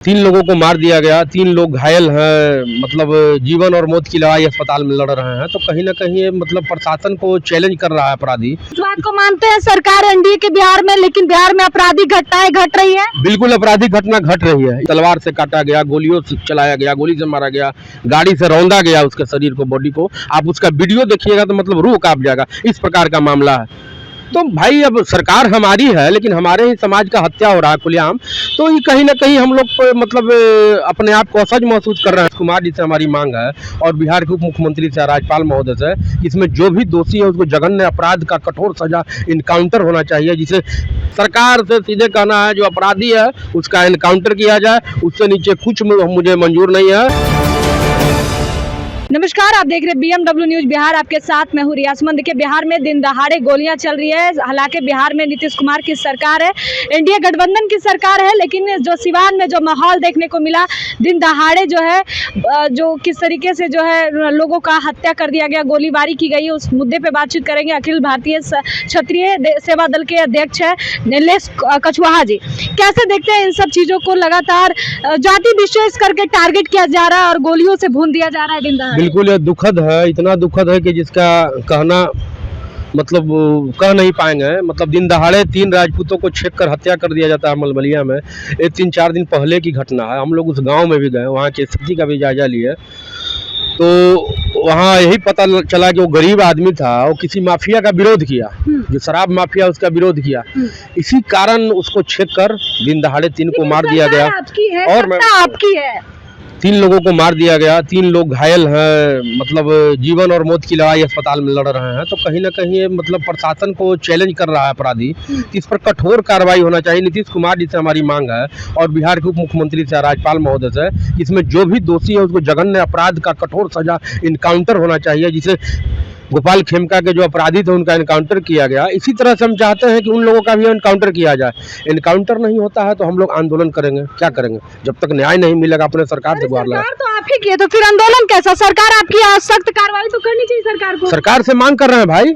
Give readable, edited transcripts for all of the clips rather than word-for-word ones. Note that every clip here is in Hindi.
तीन लोगों को मार दिया गया, तीन लोग घायल हैं। मतलब जीवन और मौत की लड़ाई अस्पताल में लड़ रहे हैं। तो कहीं ना कहीं ये मतलब प्रशासन को चैलेंज कर रहा है अपराधी। इस बात को मानते हैं सरकार एनडीए के बिहार में, लेकिन बिहार में आपराधिक घटनाएं घट रही है। बिल्कुल आपराधिक घटना घट रही है। तलवार से काटा गया, गोलियों से चलाया गया, गोली से मारा गया, गाड़ी से रौंदा गया उसके शरीर को, बॉडी को। आप उसका वीडियो देखिएगा तो मतलब रूह कांप जाएगा। इस प्रकार का मामला है। तो भाई अब सरकार हमारी है, लेकिन हमारे ही समाज का हत्या हो रहा है खुलेआम। तो ये कहीं ना कहीं हम लोग मतलब अपने आप को असहज महसूस कर रहे हैं। कुमार जी से हमारी मांग है और बिहार के उप मुख्यमंत्री से, राज्यपाल महोदय से, इसमें जो भी दोषी है उसको जघन्य अपराध का कठोर सजा, इनकाउंटर होना चाहिए। जिसे सरकार से सीधे कहना है जो अपराधी है उसका इनकाउंटर किया जाए, उससे नीचे कुछ मुझे मंजूर नहीं है। नमस्कार, आप देख रहे हैं BMW न्यूज बिहार। आपके साथ मैं हूँ रियासमन। देखिए, बिहार में दिन दहाड़े गोलियां चल रही है। हालांकि बिहार में नीतीश कुमार की सरकार है, एनडीए गठबंधन की सरकार है, लेकिन जो सिवान में जो माहौल देखने को मिला, दिन दहाड़े जो है जो किस तरीके से जो है लोगों का हत्या कर दिया गया, गोलीबारी की गई है, उस मुद्दे पर बातचीत करेंगे। अखिल भारतीय क्षत्रिय सेवा दल के अध्यक्ष है नीलेश कछवाहा जी। कैसे देखते हैं इन सब चीज़ों को? लगातार जाति विशेष करके टारगेट किया जा रहा है और गोलियों से भून दिया जा रहा है दिन दहाड़े। बिल्कुल ये दुखद है, इतना दुखद है कि जिसका कहना मतलब कह नहीं पाएंगे। मतलब दिन दहाड़े 3 राजपूतों को छेक कर हत्या कर दिया जाता है मलमलिया में। ये 3-4 दिन पहले की घटना है। हम लोग उस गांव में भी गए, वहाँ की स्थिति का भी जायजा लिए, तो वहाँ यही पता चला कि वो गरीब आदमी था, वो किसी माफिया का विरोध किया, जो शराब माफिया उसका विरोध किया। इसी कारण उसको छेक कर दिन दहाड़े 3 को मार दिया गया। और आपकी है 3 लोगों को मार दिया गया, 3 लोग घायल हैं। मतलब जीवन और मौत की लड़ाई अस्पताल में लड़ रहे हैं। तो कहीं ना कहीं ये मतलब प्रशासन को चैलेंज कर रहा है अपराधी। इस पर कठोर कार्रवाई होना चाहिए। नीतीश कुमार जी से हमारी मांग है और बिहार के उप मुख्यमंत्री से, राज्यपाल महोदय से, इसमें जो भी दोषी है उसको जघन्य अपराध का कठोर सजा, इनकाउंटर होना चाहिए। जिसे गोपाल खेमका के जो अपराधी थे उनका इनकाउंटर किया गया, इसी तरह से हम चाहते हैं कि उन लोगों का भी इनकाउंटर किया जाए। इनकाउंटर नहीं होता है तो हम लोग आंदोलन करेंगे। क्या करेंगे जब तक न्याय नहीं मिलेगा? अपने सरकार से गुहार लगा। सरकार तो आप ही की है, तो फिर आंदोलन कैसा? सरकार आपकी सख्त कार्रवाई तो करनी चाहिए सरकार को। सरकार से मांग कर रहे हैं भाई,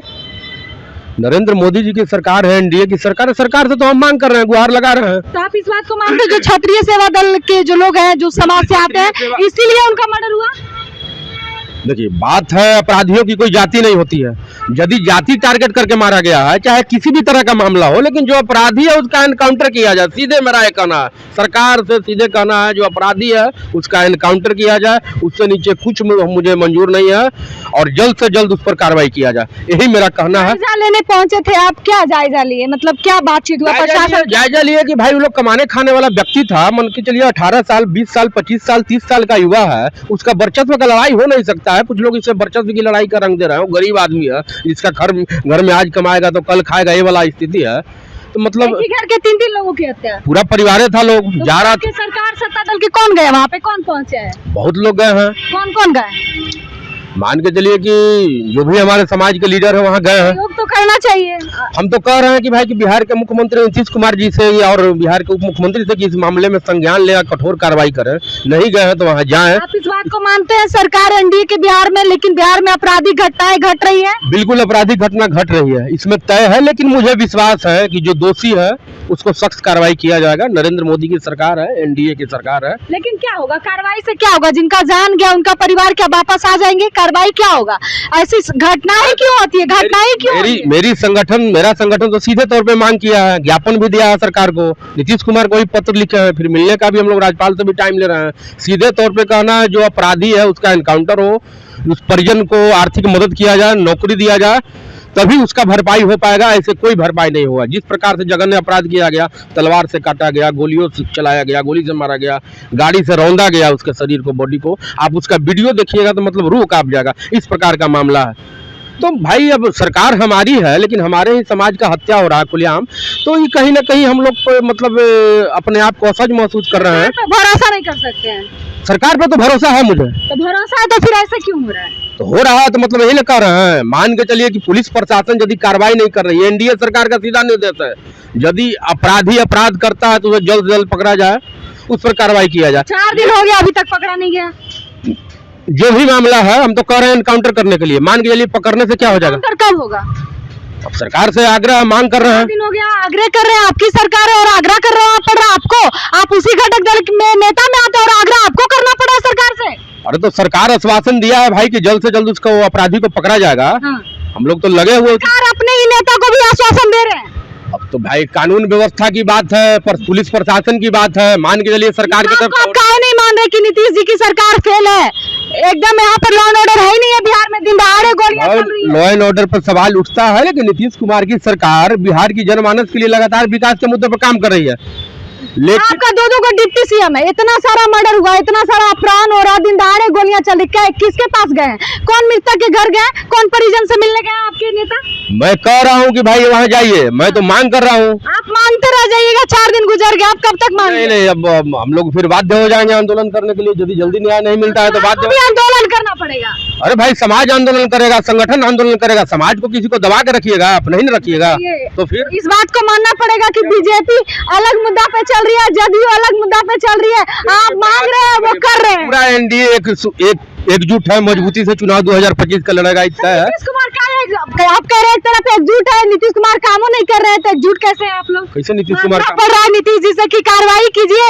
नरेंद्र मोदी जी की सरकार है, एनडीए की सरकार है। सरकार से तो हम मांग कर रहे हैं, गुहार लगा रहे हैं। तो आप इस बात को मानते हैं जो क्षत्रिय सेवा दल के जो लोग हैं, जो समाज से आते हैं, इसीलिए उनका मर्डर हुआ? देखिए, बात है अपराधियों की कोई जाति नहीं होती है। यदि जाति टारगेट करके मारा गया है, चाहे किसी भी तरह का मामला हो, लेकिन जो अपराधी है उसका इनकाउंटर किया जाए। सीधे मेरा ये कहना है, सरकार से सीधे कहना है जो अपराधी है उसका इनकाउंटर किया जाए, उससे नीचे कुछ मुझे मंजूर नहीं है और जल्द से जल्द उस पर कार्रवाई किया जाए। यही मेरा कहना है। जायजा लेने पहुंचे थे आप, क्या जायजा लिए? मतलब क्या बातचीत हुआ? प्रशासन जायजा लिए कि भाई वो लोग कमाने खाने वाला व्यक्ति था। मान के चलिए 18 साल, 20 साल, 25 साल, 30 साल का युवा है, उसका वर्चस्व का लड़ाई हो नहीं सकता है। कुछ लोग इसे वर्चस्व की लड़ाई का रंग दे रहे हैं। गरीब आदमी है, जिसका घर में आज कमाएगा तो कल खाएगा, ये वाला स्थिति है। तो मतलब घर के 3 लोगों की हत्या, पूरा परिवार था। लोग तो जा रहा था। सरकार सत्ता दल के कौन गए वहाँ पे? कौन पहुँचे हैं? बहुत लोग गए हैं। कौन कौन गए? मान के चलिए कि जो भी हमारे समाज के लीडर है वहाँ गए हैं। योग तो करना चाहिए। हम तो कह रहे हैं कि भाई कि बिहार के मुख्यमंत्री नीतीश कुमार जी से और बिहार के उप मुख्यमंत्री से कि इस मामले में संज्ञान ले, कठोर कार्रवाई करें। नहीं गए हैं तो वहाँ जाएं। आप इस बात को मानते हैं सरकार एनडीए के बिहार में, लेकिन बिहार में आपराधिक घटनाएं घट रही है? बिल्कुल आपराधिक घटना घट रही है, इसमें तय है। लेकिन मुझे विश्वास है कि जो दोषी है उसको सख्त कार्रवाई किया जाएगा। नरेंद्र मोदी की सरकार है, एनडीए की सरकार है। लेकिन क्या होगा कार्रवाई से? क्या होगा? जिनका जान गया उनका परिवार क्या वापस आ जाएंगे? कार्रवाई क्या होगा? ऐसी घटनाएं क्यों होती है? घटनाएं क्यों? मेरा संगठन तो सीधे तौर पे मांग किया है, ज्ञापन भी दिया है सरकार को। नीतीश कुमार को भी पत्र लिखे हैं, फिर मिलने का भी हम लोग राज्यपाल से भी टाइम ले रहे हैं। सीधे तौर पे कहना है जो अपराधी है उसका इनकाउंटर हो, उस परिजन को आर्थिक मदद किया जाए, नौकरी दिया जाए, तभी उसका भरपाई हो पाएगा। ऐसे कोई भरपाई नहीं होगा। जिस प्रकार से जघन्य अपराध किया गया, तलवार से काटा गया, गोलियों से चलाया गया, गोली से मारा गया, गाड़ी से रौंदा गया उसके शरीर को, बॉडी को। आप उसका वीडियो देखिएगा तो मतलब रूह कांप जाएगा। इस प्रकार का मामला है। तो भाई अब सरकार हमारी है, लेकिन हमारे ही समाज का हत्या हो रहा है खुलेआम। तो ये कहीं ना कहीं हम लोग मतलब अपने आप को असहज महसूस कर रहे हैं। भरोसा नहीं कर सकते हैं सरकार पे तो भरोसा है मुझे। तो भरोसा है तो फिर ऐसा क्यों हो रहा है? तो हो रहा है तो मतलब यही कह रहे हैं। मान के चलिए कि पुलिस प्रशासन यदि कार्रवाई नहीं कर रही है, एनडीए सरकार का सीधा निर्देश है, यदि अपराधी अपराध करता है तो उसे जल्द से जल्द पकड़ा जाए, उस पर कार्रवाई किया जाए। 4 दिन हो गया अभी तक पकड़ा नहीं गया। जो भी मामला है हम तो कह रहे हैं इनकाउंटर करने के लिए। मान के चलिए पकड़ने से क्या हो जाएगा? कब होगा? अब सरकार से आग्रह मांग कर रहे हैं। दिन हो गया आग्रह कर रहे हैं, आपकी सरकार है और आग्रह कर रहे हो पड़ रहा आपको, आप उसी घटक दल में नेता में आते हैं और आग्रह आपको करना पड़ा सरकार से। अरे तो सरकार आश्वासन दिया है भाई कि जल्द से जल्द उसको अपराधी को पकड़ा जाएगा। हाँ। हम लोग तो लगे हुए। सरकार अपने ही नेता को भी आश्वासन दे रहे हैं। अब तो भाई कानून व्यवस्था की बात है, पर पुलिस प्रशासन की बात है, मान के चलिए सरकार की तरफ आप काहे नहीं मान रहे कि नीतीश जी की सरकार फेल है? एकदम यहाँ पर लॉ एंड ऑर्डर है ही नहीं है बिहार में, दिन दहाड़े गोलियां चल रही है। लॉ एंड ऑर्डर पर सवाल उठता है, लेकिन नीतीश कुमार की सरकार बिहार की जनमानस के लिए लगातार विकास के मुद्दे पर काम कर रही है। लेकिन आपका दो को डिप्टी सीएम है, इतना सारा मर्डर हुआ, इतना सारा अपराध हो रहा, दिन दहाड़े गोलियां चल रही, क्या किसके पास गए? कौन मृतक के घर गए? कौन परिजन से मिलने गए आपके नेता? मैं कह रहा हूँ कि भाई वहाँ जाइए, मैं तो मांग कर रहा हूँ। आप मानते रह जाइएगा, 4 दिन गुजर गए, आप कब तक मानेंगे? नहीं, अब हम लोग फिर बाध्य हो जाएंगे आंदोलन करने के लिए, यदि जल्दी न्याय नहीं मिलता है तो बाध्य। भी आंदोलन करना पड़ेगा। अरे भाई समाज आंदोलन करेगा, संगठन आंदोलन करेगा, समाज को किसी को दबा के रखिएगा, आप नहीं न रखिएगा तो फिर इस बात को मानना पड़ेगा कि बीजेपी अलग मुद्दा पे चल रही है, जदयू अलग मुद्दा पे चल रही है, आप मांग रहे हैं वो कर रहे हैं। पूरा एनडीए एकजुट है, मजबूती से चुनाव 2025 का लड़ेगा। इतना है नीतीश कुमार आप कह रहे हैं एक तरफ एकजुट है, नीतीश कुमार कामों नहीं कर रहे हैं, तो एकजुट कैसे हैं आप लोग? कैसे नीतीश कुमार पड़ रहा है नीतीश जी से कि कार्रवाई कीजिए।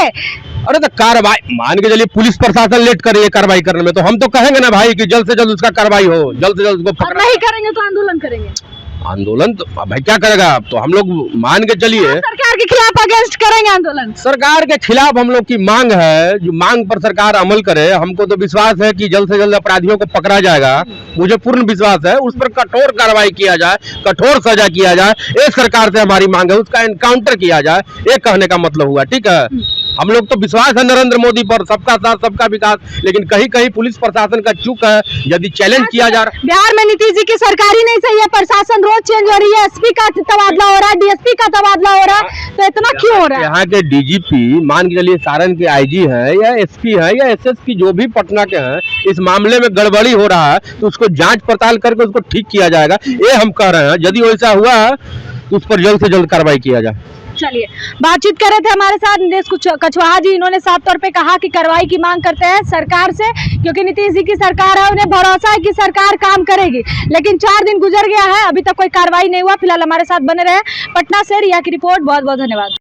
अरे तो कार्रवाई मान के चलिए पुलिस प्रशासन लेट कर रही है कार्रवाई करने में, तो हम तो कहेंगे ना भाई कि जल्द से जल्द उसका कार्रवाई हो, जल्द से जल्द उसको और नहीं करेंगे तो आंदोलन करेंगे। आंदोलन तो भाई क्या करेगा, अब तो हम लोग मान के चलिए सरकार के खिलाफ अगेंस्ट करेंगे आंदोलन। सरकार के खिलाफ हम लोग की मांग है, जो मांग पर सरकार अमल करे। हमको तो विश्वास है कि जल्द से जल्द अपराधियों को पकड़ा जाएगा, मुझे पूर्ण विश्वास है। उस पर कठोर कार्रवाई किया जाए, कठोर सजा किया जाए, ये सरकार से हमारी मांग है। उसका एनकाउंटर किया जाए, ये कहने का मतलब हुआ। ठीक है, हम लोग तो विश्वास है नरेंद्र मोदी पर, सबका साथ सबका विकास, लेकिन कहीं कहीं पुलिस प्रशासन का चूक है। यदि चैलेंज किया जा रहा है, बिहार में नीतीश जी की सरकार ही नहीं सही है, प्रशासन रोज चेंज हो रही है, एसपी का तबादला हो रहा है, डीएसपी का तबादला हो रहा है, तो इतना क्यों हो रहा है? यहाँ के डीजीपी मान के चलिए सारण के आईजी हैं या एसपी हैं या एसएसपी जो भी पटना के हैं, इस मामले में गड़बड़ी हो रहा है तो उसको जांच पड़ताल करके उसको ठीक किया जाएगा, ये हम कह रहे हैं। यदि वैसा हुआ तो उस पर जल्द से जल्द कार्रवाई किया जाए। चलिए, बातचीत कर रहे थे हमारे साथ नीतीश कुशवाहा जी। इन्होंने साफ तौर पे कहा कि कार्रवाई की मांग करते हैं सरकार से, क्योंकि नीतीश जी की सरकार है, उन्हें भरोसा है कि सरकार काम करेगी। लेकिन 4 दिन गुजर गया है, अभी तक कोई कार्रवाई नहीं हुआ। फिलहाल हमारे साथ बने रहे। पटना से रिया की रिपोर्ट, बहुत बहुत धन्यवाद।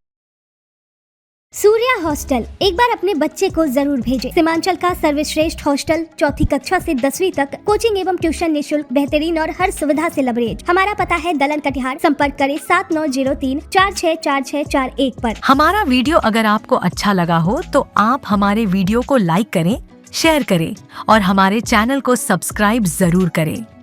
सूर्या हॉस्टल, एक बार अपने बच्चे को जरूर भेजें। सीमांचल का सर्वश्रेष्ठ हॉस्टल, 4ठी कक्षा से 10वीं तक, कोचिंग एवं ट्यूशन निःशुल्क, बेहतरीन और हर सुविधा से लबरेज। हमारा पता है दलन कटिहार, संपर्क करें 7903 464641 पर। हमारा वीडियो अगर आपको अच्छा लगा हो तो आप हमारे वीडियो को लाइक करें, शेयर करें और हमारे चैनल को सब्सक्राइब जरूर करें।